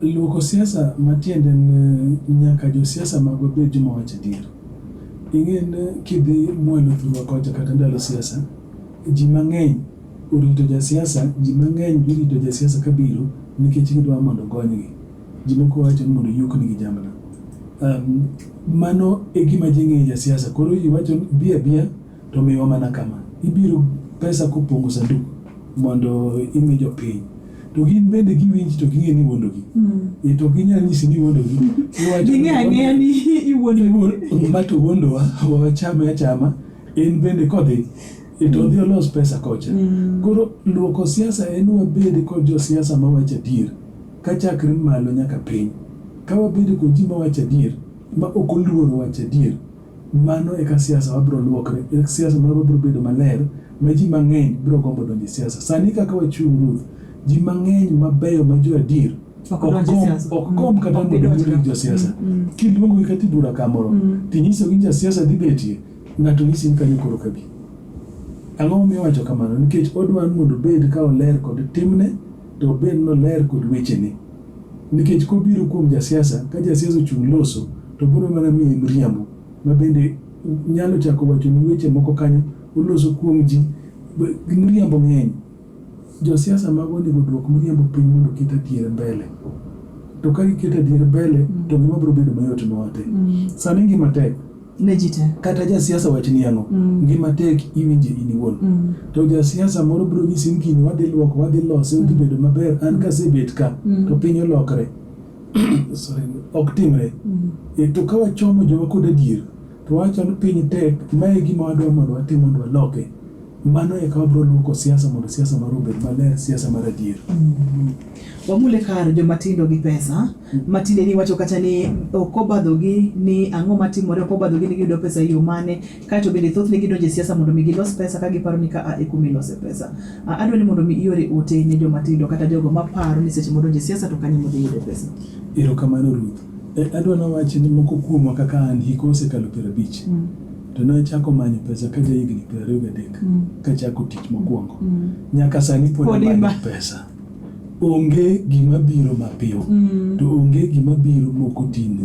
Luoko siasa matiende nyaka jo siasa mag obed joma wacho adier. Ing'en kidhi mwelo thurwa kocha kata ndalo siasa, ji mang'eny orito ja siasa, ji mang'eny girito ja siasa kabiro nikech gidwa mondo gonygi. Ji moko wacho ni mondo yuknigi jamna. Mano e gima ji ng'eyo ja siasa. Koro ji wacho ni bia to miwa mana kama. Ibiro pesa kopong'o sanduku mondo imi jopiny. To gin bende giwinji to ging'e ni wuondogi. To ginyal nyisi ni wuondogi. Ging'e ang'eya ni iwuondogi. Mato wuondowa, wachame achama, en bende kodhi. To odhi olos pesa kocha. Koro luoko siasa en wabed kod jo siasa ma wacho adier. Kachakre malo nyaka piny. Ka wabed kod ji ma wacho adier, ma ok oluoro wacho adier, mano eka siasa wabiro luokre. Siasa ma wabiro bedo maler, ma ji mang'eny biro gombo donjo e siasa. Sani kaka wachung' Ruth, ji mang'eny mabeyo ma jo adier ok gomb kata mondo girit jo siasa. Kiluongogi kata ibura kamoro, tinyisogi ja siasa dhi betie, ng'ato nyisi ni kanyo koro kabi. Ang'o momiyo wacho kamano? Nikech odwa mondo obed ka oler kod timne, to obed noler kod wechene. Nikech kobiro kuom ja siasa, ka ja siasa ochung' loso, to biro mana miye mriambo, ma bende nyalo chako wacho ni weche moko kanyo oloso kuom ji, mriambo ng'eny. Jo siasa mago onego duok mriambo piny mondo ket adier mbele. To ka giketo adier mbele, to gima biro bedo mayot ne wate. Sani ngima tek. Kata ja siasa wach ni ang'o, ngima tek iwinje in iwuon. To ja siasa moro biro nyisi ni gini wadhi luoko, wadhi lose, wadhi bedo maber, an kasebet ka, to piny olokre. Ok timre. To ka wachomo joma kod adier, to wacho ni piny tek, mae gima wadwa mondo watim mondo waloke. Mano eka wabiro luoko siasa mondo siasa mar obed maler, siasa mar adier. Wamule kar joma tindo gi pesa, matinde ni wacho kata ni okobadhogi ni ang'o matimore, okobadhogi ni giyudo pesa yo mane, kato bende thothne gidonjo e siasa mondo mi gilos pesa ka giparo ni ka e kuma ilose pesa. Adwa ni mondo mi iore ote ne joma tindo kata jogo maparo ni seche modonjo e siasa to kanyo modhi yudo pesa. Erokamano Ruth. Adwa nawachi ni moko kuomwa kaka an hika osekalo 50. To ne achako manyo pesa ka ja higni 23 kachako tich mokwongo. Nyaka sani pod amanyo pesa. Onge gima biro mapiyo, to onge gima biro mokotine.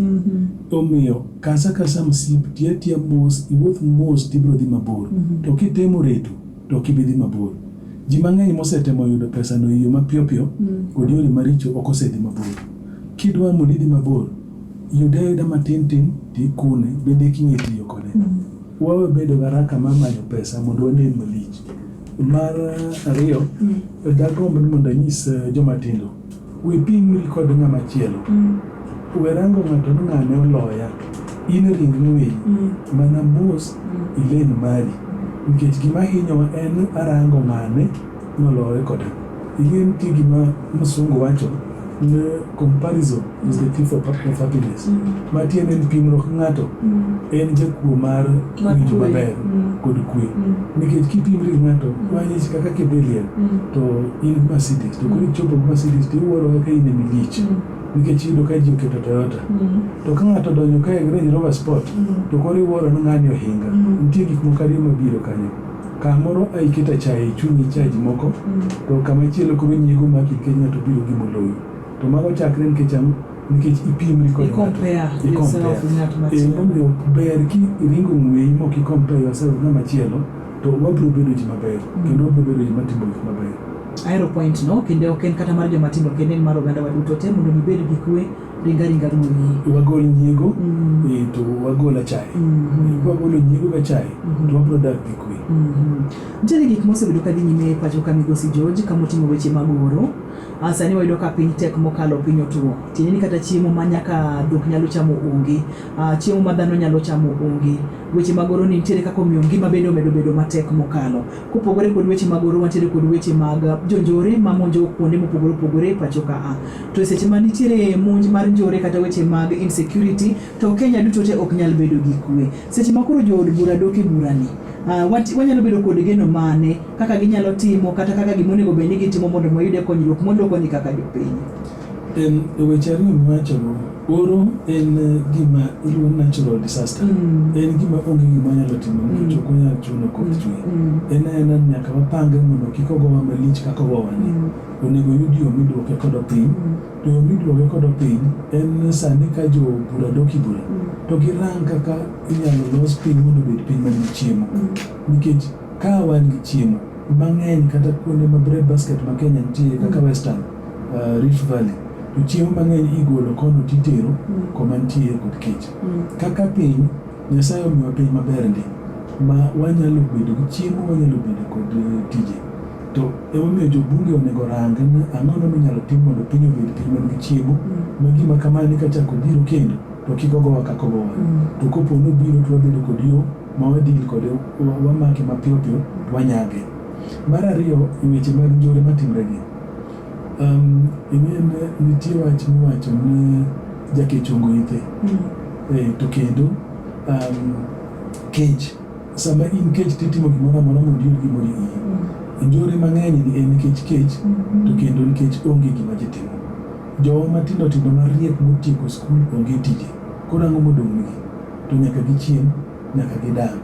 Omiyo kasa msip tiya mos, iwuoth mos tibiro dhi mabor. To kitemo reto, to kibidhi mabor. Ji mang'eny mosetemo yudo pesa no iyo mapiyo piyo, kod yore maricho ok osedhi mabor. Kidwa mondo idhi mabor, yuda matin tikune, bende king'e tiyo kode. Wawe bedo garaka mar manyo pesa mondo wanen malich. Mar ariyo, dagomb ni mondo anyis joma tindo, we pimri kod ng'ama chielo. We rango ng'ato ni ng'ane oloya, in ring ng'weyi, mana mos ilen mari. Nikech gima hinyowa en arango ng'ane nolore koda. Ing'en ti gima msungu wacho, comparison is the thief of happiness. Matiende en pimruok ng'ato en jakuo mar winjo maber kod kwe. Nikech kipimri ng'ato, wanyisi kaka kibelier, to in Mercedes, to koro ichopo Mercedes to iwuoro kaka in milich. Nikech yudo ka ji oketo Toyota. To ka ng'ato donjo ka e Range Rover Sport, to koro iwuoro ni ng'ani ohinga. Nitie gik moko ariyo mabiro kanyo. Kamoro aiketa chai, chunyi chaji moko, to kamachielo koro nyiego maki nikech ng'ato biro gimoloyi. To mago chakre nikech ipimri kod yourself with ng'at machielo. Momiyo ber ki iringo ng'weyi mok compare yourself with ng'ama chielo, to wabiro bedo ji maber, kendo wabiro bedo ji matimo gik maber. Aero point no, kendo ok en kata mar joma tindo, kendo en mar oganda waduto te mondo mibed gi kwe, ringa ng'weyi. Wagol nyiego, to wagol achai. Wagolo nyiego ga chai, to wabiro dak gi kwe. Nitiere gik mosebedo ka dhi nyime pacho ka Migosi George kamoting'o weche mag oro. Sani wayudo ka piny tek mokalo piny otuo. Tiende ni kata chiemo ma nyaka dhok nyalo chamo onge. Chiemo ma dhano nyalo chamo onge. Weche mag oro ni nitiere kaka omiyo ngima bende omedo bedo matek mokalo. Kopogore kod weche mag oro, wantiere kod weche mag jonjore mamonjo kuonde mopogore opogore pacho ka. To seche ma nitiere monj mar njore kata weche mag insecurity, to Kenya duto te ok nyal bedo gi kwe. Seche ma koro jood bura dok e burani, wanyalo bedo kod geno mane kaka ginyalo timo kata kaka gimonego bed ni gitimo mondo moyude konyruok mondo konyi kaka jopiny. weche ariyo miwachogo, oro en gima iluongo natural disaster. En gima onge gima nyalo timo nikech ok onyal chuno koth chwe. En nyaka wapange mondo kik ogowa malich kaka ogowani. Onego yud yo miduoke kodo piny. To yo miduoke kodo piny en sani ka jo bura doki bura. To girang kaka inyalo los piny mondo obed piny manigi chiemo. Nikech ka wan gi chiemo mang'eny kata kuonde ma bread basket ma Kenya nitie kaka Western Rift Valley, to chiemo mang'eny igolo kono titero kuma nitie kod kech. Kaka piny, Nyasaye omiyo piny maber ndi ma wanyalo bedo gi chiemo, wanyalo bedo kod tije. To emomiyo jobunge onego rang ni ang'o minyalo tim mondo piny obed piny manigi chiemo. Ma gima kamani kachako biro kendo to kik ogowa kaka ogowa. To kopo nobiro to wabedo kod yo ma wadil kode, wamake mapiyo piyo to wanyage. Mar ariyo, weche mag njore matimregi. Nitie wach miwacho ni Jakech ongo ithe. To kendo kech, sama in kech titimo gimoro amora mondo iyud gimoro iyi. Njore mang'eny en nikech kech, to kendo nikech onge gima ji timo. Jowa matindo tindo mariek motieko skul onge tije. Koro ang'o modong' negi? To nyaka gichiem, nyaka gidang'.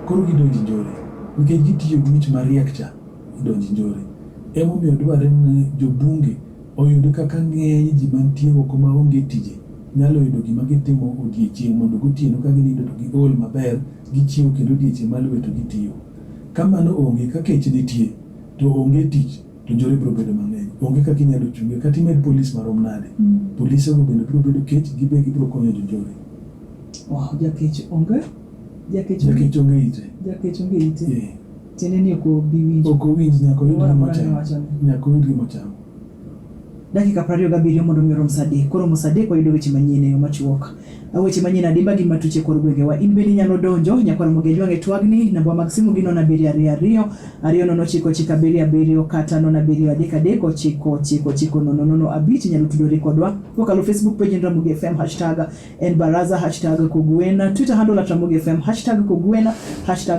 Koro gidonji njore. Nikech gitiyo gi wich mariek cha, gidonji njore. Emomiyo dwarore ni jobunge oyud kaka ng'eny ji mantie oko ma onge tije nyalo yudo gima gitimo odiechieng' mondo gotieno ka ginindo to giol maber, gichiewo kendo odiechieng' maluwe to gitiyo. Ka mano onge, ka kech nitie to onge tich, to njore biro bedo mang'eny. Onge kaka inyalo chunge, kata imed polis marom nade. Polise go bende biro bedo kech, gibe gibiro konyo jonjore. Wow, Jakech onge? Jakech onge ite. Jakech onge ite. Tiende ni oko biwinj. Oko winj nyaka oyud gimochamo. Nyaka oyud gimochamo. Dakika 27 mondo mi orom saa 3. Koro mo saa 3 wayudo weche manyien e yo machuok. Weche manyien adimba gi matuche kor gwengewa. In bende nyalo donjo nyakwar mogenjwa nge twagni namba mag simu gi 0722 299 kata 073999 nyalo tudore kodwa kokalo Facebook page Ramogi FM #NBaraza #Kogwena, Twitter handle @Ramogi FM #Kogwena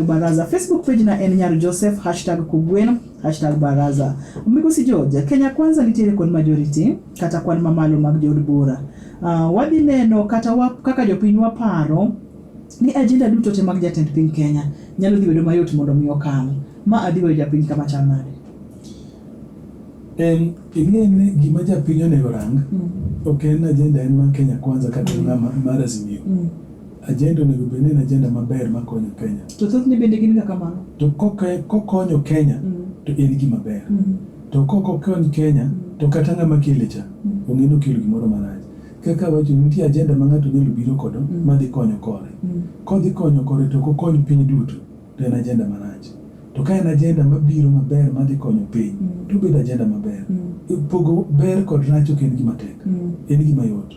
#Baraza, Facebook page na Nyar Joseph #Kogwena #Baraza. Migosi George, Kenya Kwanza nitiere kod majority kata kwan mamalo mag jod bura. Wadhi neno kata kaka jopiny waparo ni agenda duto te mag jatend piny Kenya nyalo dhi bedo mayot mondo mi okal. Ma adhi weyo japiny kama chal nade? Ing'eni gima japiny onego rang, ok en agenda en ma Kenya Kwanza kata mar Azimio. Agenda onego bed en agenda maber makonyo Kenya. To thothne bende gin ga kamano. To kokonyo Kenya to en gima ber. To kokokony Kenya to kata ng'ama kele cha ong'eno kelo gimoro marach. Kaka wacho nitie agenda ma ng'ato nyalo biro kodo madhi konyo kore. Kodhi konyo kore to kokony piny duto to en agenda marach. To ka en agenda mabiro maber madhi konyo piny to bed agenda maber. Pogo ber kod rach ok en gima tek. En gima yot.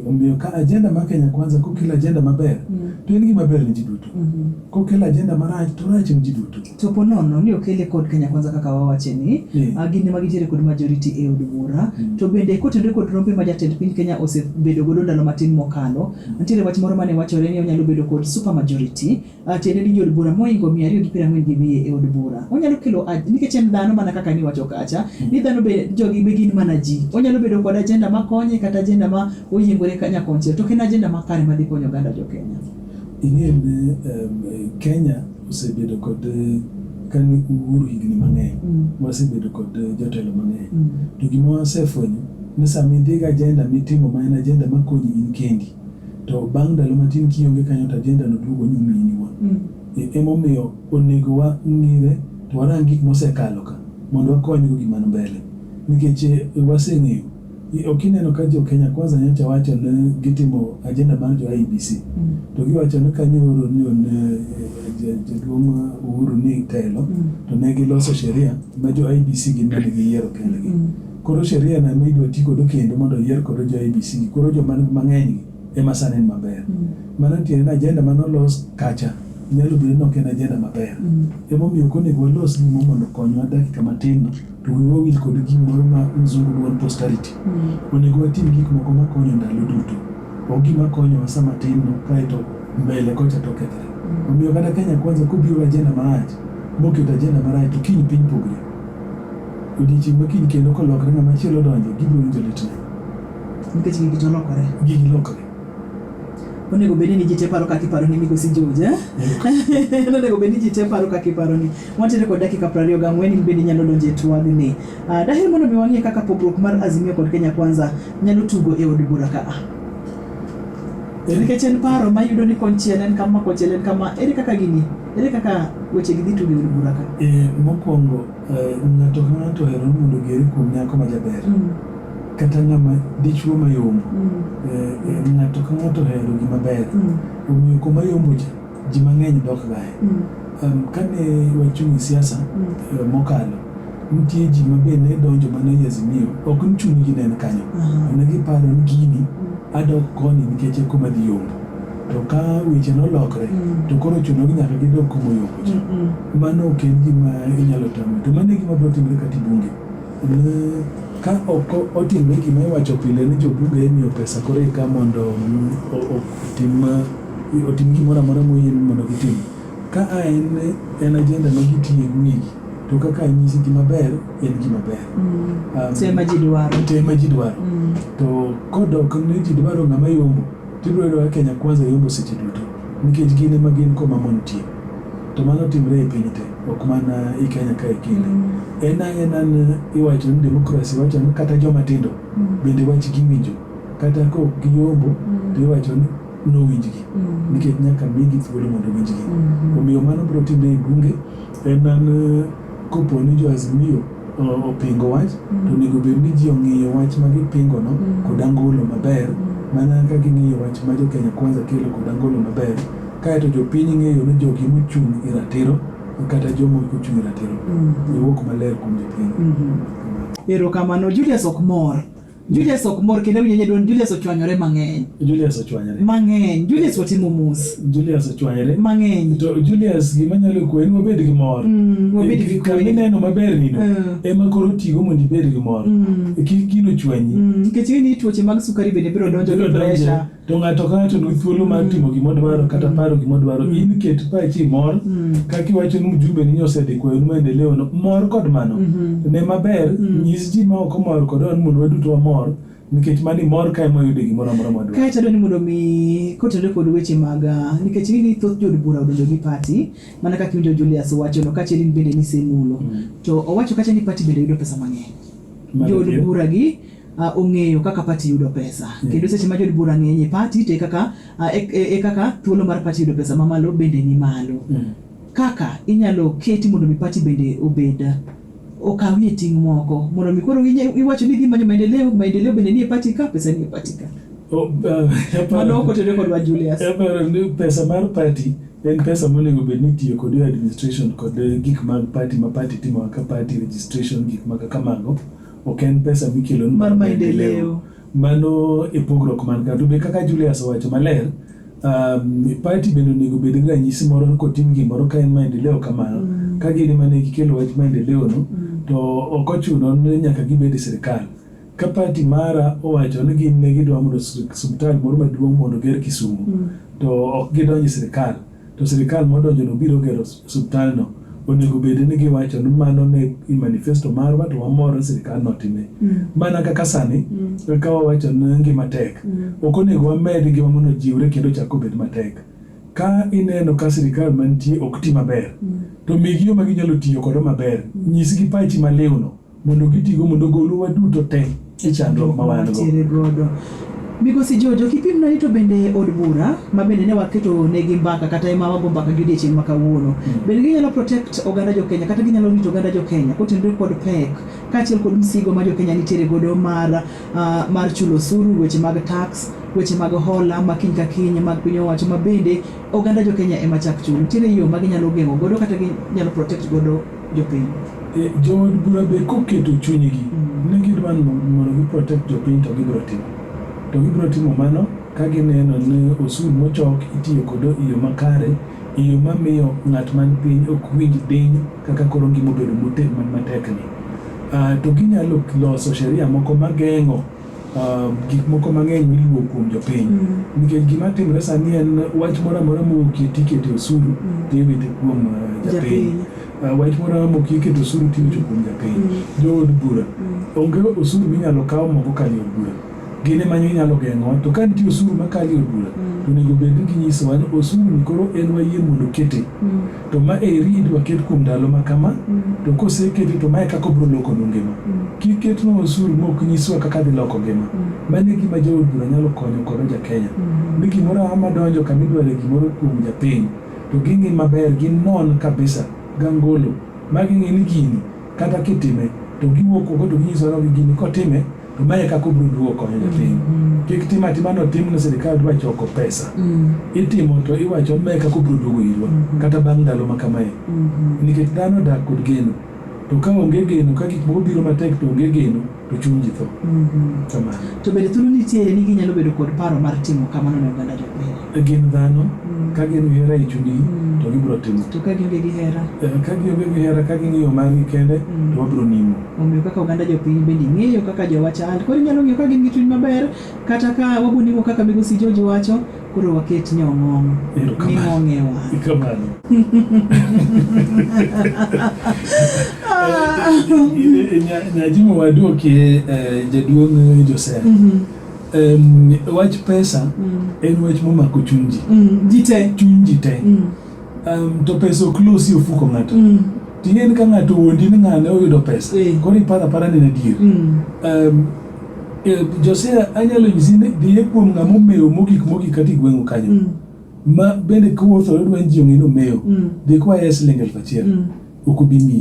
Omiyo ka agenda ma Kenya Kwanza kokelo agenda maber to en gima ber ne ji duto. Kokelo agenda marach to rach ne ji duto. To ponono ni okele kod Kenya Kwanza kaka wawache ni gini magitiere kod majority e od bura. To bende kotendore kod rombe ma jatend piny Kenya osebedo godo ndalo matin mokalo. Nitiere wach moro mane wachore ni onyalo bedo kod super majority. Tiende ni jod bura moingo 240 e od bura. Onyalo kelo nikech en dhano mana kaka ni wacho kacha. Ni dhano be jogi be gin mana ji. Onyalo bedo kod agenda makonye kata agenda ma oyiengore Kenya konche. To ken agenda makare madhi konyo ganda jo Kenya. Ing'eni Kenya osebedo kod kani uhuru higni mang'eny. Wasebedo kod jotelo mang'eny. To gima wasefwenyo ni sami dhiga agenda mitimo ma en agenda makonyi in kendi. To bang' ndalo matin kionge kanyo to agenda no duogo nyumi in iwuon. Emomiyo onego wang'ire to warang gik mosekalo ka mondo wakonygo gima mbele. Nikech waseng'eyo okineno ka jo Kenya Kwanza nyocha wacho ni gitimo agenda mar jo IBC. To giwacho ni kanyo jaduong' Uhuru ni telo to ne giloso sheria ma jo IBC gin mane giyiero kendgi. Koro sheria na midwa ti kod kendo mondo yier kod jo IBC. Koro jo mang'eny ema sani ni maber. Mano tiende agenda manolos kacha nyalo bedo nok en agenda maber. Emomiyo konego walos gimo mondo konywa dakika matin to wawil kod gimoro ma mzungu luon posterity. Onego watim gik moko makonyo ndalo duto. Ok gima konyo sama tin no kaeto mbele kocha to kethre. Omiyo kata Kenya Kwanza kubiro agenda marach, moketo agenda marach to kiny piny pogre. Odiochieng' ma kiny kendo kolokre ng'ama chielo donjo gibiro winjo litne. nikech gigi to lokore. Gigi lokore. Onego bed ni ji te paro kaka iparo ni Migosi George, onego bed ni ji te paro kaka iparo ni. Wantiere kod dakika 24 in bende nyalo donjo e twagni. Daher mondo mi wang'e kaka pogruok mar Azimio kod Kenya Kwanza nyalo tugo e od bura ka. Nikech en paro ma yudo ni konchiel en kama konchiel en kama, ere kaka weche gi dhi tugo e od bura ka. Mokwongo ng'ato ka ng'ato hero mondo gere kuom nyako ma jaber. Kata ng'ama dichuo mayombo. Ng'ato ka ng'ato hero gima ber. Omiyo kuma yombo ji mang'eny dok gae. Kane wachung' e siasa mokalo, nitie ji ma bende donjo mana e Azimio, ok ni chunygi ne en kanyo. Ne giparo ni gini adok koni nikech kuma dhi yombo. To ka weche nolokre, to koro chunogi nyaka gidok kuma yombo cha. Mano ok en gima inyalo tamo. To mano e gima biro timore kata bunge. Ka ok otimre gima iwacho pile ni jobunge imiyo pesa koro eka mondo otim gimoro amora moyie mondo gitim. Ka en agenda ma gitiyo wigi, to kaka nyisi gima ber en gima ber. Tema ji dwaro. To kodok ni ji dwaro ng'ama yombo, tibiro yudo Kenya Kwanza yombo seche duto. Nikech gin ema gin koma mon tie. To mano timre e piny te, ok mana i Kenya ka kinde. En iwacho ni demokrasi, wacho ni kata joma tindo bende wach giwinjo. Kata ka ok giyombo, to iwacho ni nowinjgi. Nikech nyaka migi thuolo mondo winjgi. Omiyo mano biro timre e bunge. Kopo ni jo Azimio opingo wach, to onego bed ni ji ong'iyo wach ma gipingo no kod angolo maber. Mana ka ging'iyo wach ma jo Kenya Kwanza kelo kod angolo maber. Kaeto jopiny ng'eyo ni jogi mochung' e ratiro kata jomo kochung' e ratiro iwuok maler kuom jopiny. Erokamano. Julius ok mor kendo winjo don Julius ochwanyore mang'eny. Julius watimo mos. Julius ochwanyore mang'eny. To Julius gima nyalo kwe en wabed gi mor. Wabed gi kwe. Neno maber nino. Ema koro tigo mondo ibed gi mor. Kik gino chwanyi. Nikech ni tuoche mag sukari bende biro donjo gi pressure. To ng'ato ka ng'ato nigi thuolo mar timo gimodwaro kata paro gimodwaro. In ket pachi mor. Kaka iwacho ni mjumbe ni osedhi kwayo ni maendeleo no. Mor kod mano. Ne maber. Nyis ji ma ok mor kod an mondo waduto wamor. Nikech mani mor ka ema yude gimoro amora madwaro. Kae tado ni mondo mi kotenore kod weche mag nikech ni thoth jod bura odonjo gi party mana kaka winjo Julius wacho no kache ni bende ni semulo. To owacho kache ni party bende yudo pesa mang'eny. Jod bura gi ong'eyo kaka party yudo pesa. Kendo seche ma jod bura ng'eny e party te kaka kaka thuolo mar party yudo pesa mamalo bende ni malo. Kaka inyalo keti mondo mi party bende obed okawie ting' moko mondo mi koro iwacho ni gima maendeleo bende ni e party ka pesa ni e party ka. Mano ok otenore kod wa Julius. Pesa mar party en pesa monego bed ni tiyo kod administration kod gik mag party ma party timo kaka party registration gik mag kamago. Ok en pesa mikelo mar maendeleo. Mano e pogruok man ka. To be kaka Julius owacho maler, party bende onego bed gi ranyisi moro kotim gimoro ka en maendeleo kamano. Ka gin mane gikelo wach maendeleo no, to ok ochuno ni nyaka gibed e sirkal. Ka party mara owacho ni gin ne gidwa mondo osiptal moro maduong' mondo ger Kisumu, to ok gidonjo sirkal. To sirkal modonjo no biro gero osiptal no, onego bed ni giwacho ni mano ne i manifesto marwa to wamor sirkal no time. Mana kaka sani, ka wawacho ni ngima tek, ok onego wamed ngima mondo jiwre kendo chako bed matek. Ka ineno ka sirkal mantie ok ti maber, to migi yo ma ginyalo tiyo kodo maber. Nyisgi pachi malewno mondo gitigo mondo goluwa duto te e chandruok ma wan go. Migosi George, kipim na to bende od bura ma bende ne waketo negi mbaka kata ema wago mbaka gi odiechieng' ma kawuono. Bende ginyalo protect oganda jo Kenya kata ginyalo rito oganda jo Kenya kotenore kod pek kaachiel kod msigo ma jo Kenya nitiere godo mar chulo osuru, weche mag tax, weche mag hola ma kiny ka kiny mag piny owacho ma bende oganda jo Kenya ema chak chulo. Nitiere yo ma ginyalo geng'o godo kata ginyalo protect godo jopiny. Jo od bura be koketo chunygi ne gidwa mondo gi protect jopiny to gibiro timo. To gibiro timo mano ka gineno ni osuru mochok itiyo kodo e yo makare, e yo mamiyo ng'at man piny ok winj diny kaka koro ngima obedo matekni. To ginyalo loso sheria moko mageng'o gik moko mang'eny miluwo kuom jopiny. Nikech gima timre sani en wach moro amora mokie tikete osuru tiwito kuom japiny. Wach moro mokie osuru tiwito kuom japiny. Jo od bura onge osuru minyalo kaw moko kali od bura. gine manyo nyalo geng'o to ka nitie osuru makali od bura to onego bed ni ginyisowa ni osuru ni koro en wayie mondo kete to ma eri idwa ket kuom ndalo ma kama to kosekete to mae kaka obro loko ngima kiket no osuru mok nyiswa kaka dhi loko ngima mano gima jo od bura nyalo konyo kodo ja Kenya ni gimoro ama donjo kama idware gimoro kuom japiny to ging'i maber gin non kabisa gangolo ma ging'i ni gini kata kitime to giwuok oko to ginyiso ni gini kotime to mae kaka obro duogo konyo japiny kik tim atima no tim ne sirikal dwa choko pesa itimo to iwacho mae kaka obro duogo irwa kata bang' ndalo ma kamae nikech dhano dak kod geno to ka onge geno ka gik moko biro matek to onge geno to chuny ji tho kamano to bende thuolo nitiere ni ginyalo bedo kod paro mar timo kamano ne oganda jopiny gin dhano ka gin gi hera e chunygi to gibro timo to ka gionge gi hera ka ging'iyo margi kende to wabro nimo omiyo kaka oganda jopiny bende ng'eyo kaka jowa chal koro inyalo ng'eyo ka gin gi chuny maber kata ka wabro nimo kaka migosi George wacho koro waket nyong'ong ning'ong'ewa kamano Najimo waduokie jaduong' Joseph wach pesa en wach momako chunji chuny ji te to pesa ok losi ofuko ng'ato ting'eni ka ng'ato wuondi ni ng'ane oyudo pesa koro ipara ni adier Joseph anyalo nyisi ni dhiye kuom ng'ama omewo mogik kata igweng'o kanyo ma bende kowuotho dwa ni ji ong'e ni omewo dhi kwaye siling 1,000 ok obi miyi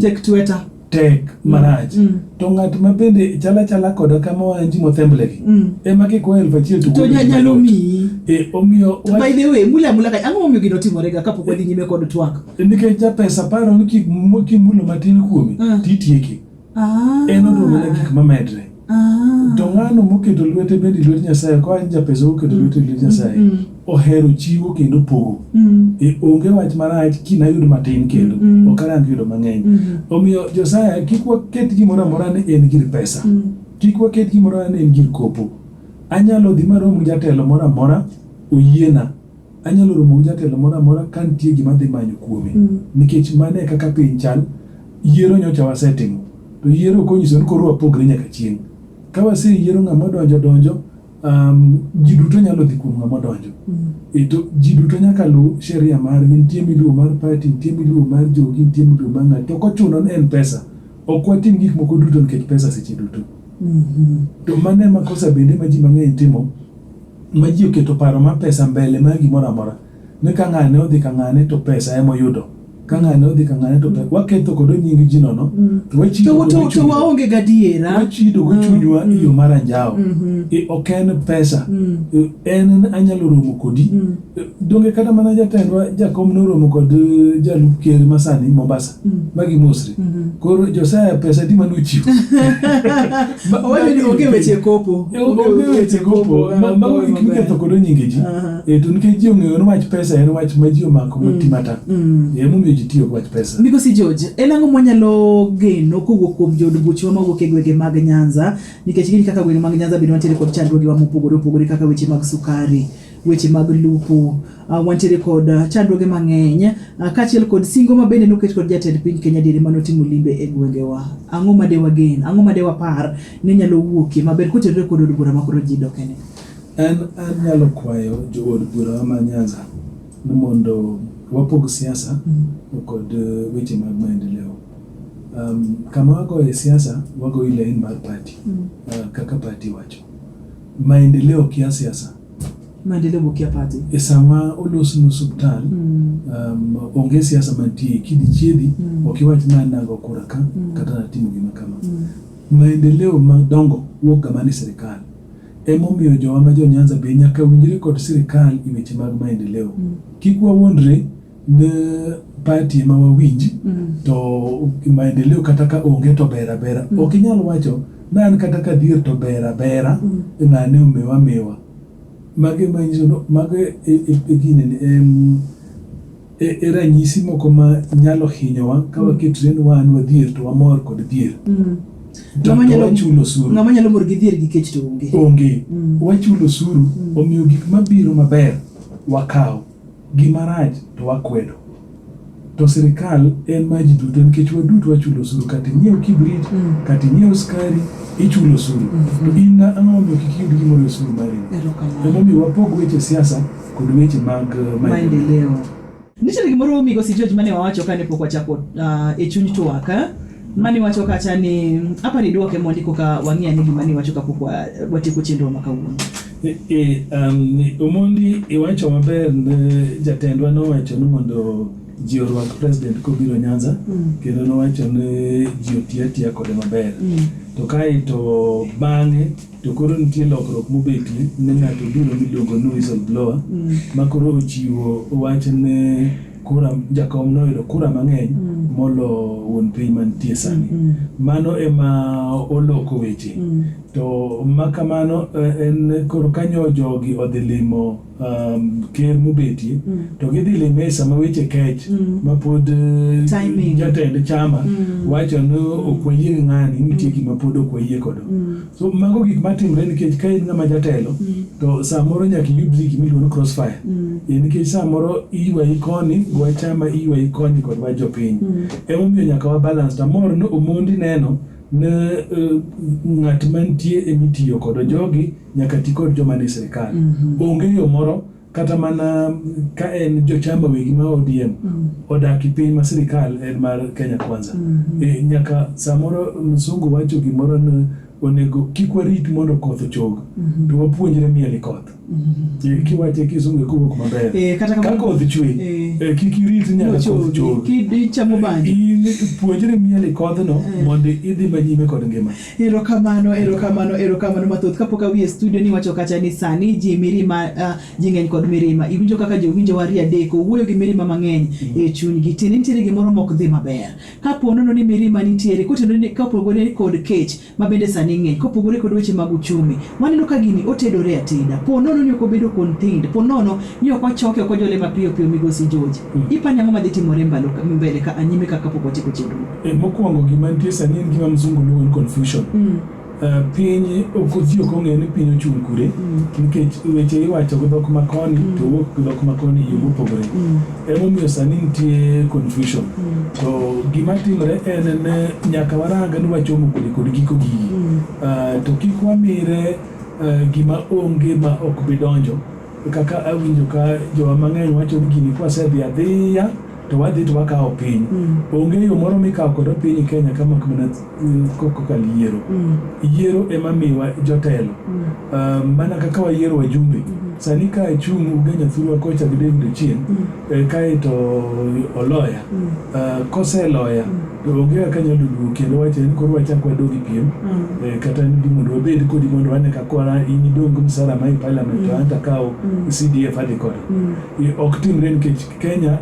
tek marach to ng'at ma bende chala koda kama wan ji mothemblegi ema kikwaye 1,000 to nyalo miyi omiyo by the way mula ka ang'o omiyo gino timorega kapok wadhi nyime kod twak nikech ja pesa paro ni kimulo matin kuome titieki en odwoko na gik mamedre to ng'ano moketo lwete bende lwet Nyasaye ko an ja pesa oketo lwete lwet Nyasaye ohero chiwo kendo pogo onge wach marach kinayud matin kendo ok arang yudo mang'eny omiyo Josaya kik waket gimoro amora ni en gir pesa kik waket gimoro ni en gir kopo anyalo dhi marom gi jatelo moro amora oyiena anyalo romo gi jatelo moro amora ka nitie gima dhi manyo kuome nikech mano e kaka piny chal yiero nyocha wasetimo to yiero konyiso ni koro wapogre nyaka chieng' ka waseyiero ng'ama donjo ji duto nyalo dhi kuom ng'ama donjo to ji duto nyaka luw sheria margi nitie miluwo mar party nitie miluwo mar jogi nitie miluwo mar ng'ato to kochuno ni en pesa ok watim gik moko duto nikech pesa seche duto to mano ema kosa bende ma ji mang'eny timo ma ji oketo paro mar pesa mbele mar gimoro amora ni ka ng'ane odhi ka ng'ane to pesa ema oyudo ka ng'ane odhi ka ng'ane to waketho kod nying ji nono to waonge gadiera wachido go chunywa yo mar anjawo ok en pesa en anyalo romo kodi donge kata mana jatendwa jakom noromo kod jalup ker masani Mombasa magi Mosri koro Josaya pesa di manuchiwo onge weche kopo mago iketho kod nying ji to nikech ji ong'eyo ni wach pesa en wach ma ji omako matimata emomiyo ji tiyo wach pesa Migosi George en ang'o mwanyalo geno kowuok kuom jood buchwa mawuok e gwenge mag Nyanza nikech gin kaka gwenge mag Nyanza bende wantiere kod chandruoge mopogore opogore kaka weche mag sukari weche mag lupo wantiere kod chandruoge mang'eny kaachiel kod singo ma bende noket kod jatend piny Kenya diere manotimo limbe e gwengewa ang'o madewagen ang'o madewapar ni nyalo wuokie maber kotenore kod od bura makoro ji dokene an nyalo kwayo jood bura ma Nyanza ni mondo wapog siasa kod weche mag maendeleo kama wagoye siasa wagoye lain mar party kaka party wacho maendeleo kia siasa maendeleo bokia party sama olosnu osuptal onge siasa mantie kidhi chiedhi okiwach nango kura ka kata natimo gima kama maendeleo madongo wuok ga mani sirikal emomiyo jowa ma jo Nyanza be nyaka winjre kod sirikal e weche mag maendeleo kik wawuondre ne party ma wawinj to maendeleo kata ka onge to bera ok inyal wacho nan kata ka dhier to bera ng'ane mewa mage manyiso no mage e ranyisi moko ma nyalo hinyowa ka waketre ni wan wadhier to wamor kod dhier ng'ama nyalo mor gi dhier gi kech to onge wachulo suru omiyo gik mabiro maber wakaw gimarach to wakwedo to sirikal en ma ji duto nikech waduto wachulo osuru, kata inyiew kibrit, kata inyiew skari, ichulo osuru. To in ang'o momiyo kik iyud gimoro osuru mari? Emomiyo wapog weche siasa kod weche mag maendeleo. Nitiere gimoro Migosi George mane wawacho kane pok wachako e chuny twak mane wacho kacha ni hapa ni duoke mondi koka wang'ia ni gima ni wacho kapok watieko chenro makawuono. Omondi iwacho maber, jatendwa nowacho ni mondo ji orwak president kobiro Nyanza, kendo nowacho ni ji otiya kode maber. To kae to bang'e to koro nitie lokruok mobetie ne ng'ato biro miluongo ni whistleblower ma koro ochiwo wach ne kura, jakom noyudo kura mang'eny molo wuon piny mantie sani. Mano ema oloko weche. To makamano en koro kanyo jogi odhi limo ker mobetie, to gidhi lime sama weche kech ma pod jatend chama wacho ni ok wayie gi ng'ani, nitie gima pod ok wayie kodo. So mago gik matimre nikech ka in ng'ama jatelo to samoro nyaka iyudri gimiluongo crossfire. Nikech samoro iywayi koni gwa chama, iywayi koni kod wa jopiny. Emomiyo nyaka wa balance. Amor no Omondi neno ne ng'at mantie emitiyo kod jogi nyaka ti kod joma ni sirikal. Onge yo moro kata mana ka en jochama wegi ma ODM odaki piny ma sirikal en mar Kenya Kwanza. Nyaka samoro msungu wacho gimoro ni onego kik warit mondo koth ochog, to wapuonjre miel koth. Kiwache kisungu kuwuok maber. Ka koth chwe, kik irit nyaka koth chog. Kichamo bandi. In puonjre miel kodhno mondo idhi manyime kod ngima. Erokamano mathoth. Kapok awie studio ni wacho kacha ni sani ji mirima, ji ng'eny kod mirima. Iwinjo kaka jowinjo wari adeko wuoyo gi mirima mang'eny e chunygi. Tin nitiere gimoro mok dhi maber. Kapo nono ni mirima nitiere, kotendo ni kapogore kod kech mabende sani ng'eny, kopogore kod weche mag uchumi. Waneno ka gini otedore ateda. Po nono ni okobedo contained. Po nono ni okochoke okojole mapiyo Migosi George. Ipanyamo madhi timore mbele ka anyime kaka pok watieko chenro. Mokwongo gima nitie sani en gima mzungu luongo ni confusion. Piny okodhi ok ong'eyo ni piny ochung' kure, nikech weche iwacho gi dhok makoni to wuok gi dhok makoni yo mopogore. Emomiyo sani nitie confusion. To gima timore en ni nyaka warang ni wachomo kod giko gigi. To kik wamire gima onge ma ok bi donjo. Kaka awinjo ka jowa mang'eny wacho ni gini kwasedhi adhiya to wadhi to wakawo piny. Onge yo moro mikawo kod piny Kenya kama kamana kokal yiero. Yiero ema miwa jotelo. Mana kaka wayiero wajumbe. Sani ka chung' Ugenya Thurwa kocha gi David Ochieng, kae to oloya. Kose loya, to onge kaka nyalo duogo kendo wacho ni koro wachak wadogi piem. Kata ni mondo wabed kodi mondo wane kakora in idong msara mai parliament to anta kawo CDF adhi kod. Ok timre nikech Kenya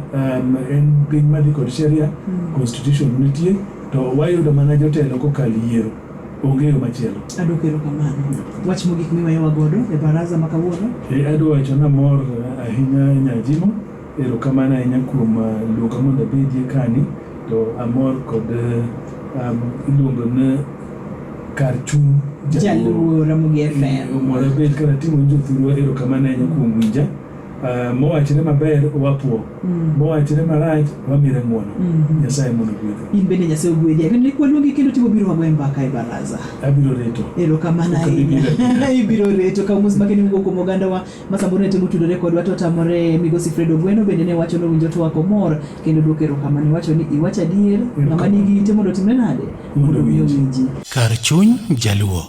en piny madhi kod sheria, constitution nitie, to wayudo mana jotelo kokal yiero. Onge yo machielo. Adwoko erokamano. Wach mogik miwayowa godo e baraza makawuono? Adwa wacho ni amor ahinya Nyajimo. Erokamano ahinya kuom luonga mondo abedie kani. To amor kod iluongo ni kar chung' Jaluo Ramogi FM. Omora bed kara timo jothurwa. Erokamano ahinya kuom winja. Mowachre maber wapuo, mowachre marach wamire ng'uono. Nyasaye mondo gwedhi. In bende Nyasaye ogwedhi. Kendo nikwaluongi kendo timo biro wagoye mbaka e baraza. Abiro reto. Erokamano ahinya. Ibiro reto ka umus makeni wuok kuom oganda wa masamburu ne temo tudore kodwa to tamore. Migosi Fred Ogweno bende ne wacho ni owinjo twak omor kendo duoko erokamano. Iwacho ni iwacho adier, ng'ama nigi ite mondo timre nade mondo winji. Kar chuny Jaluo.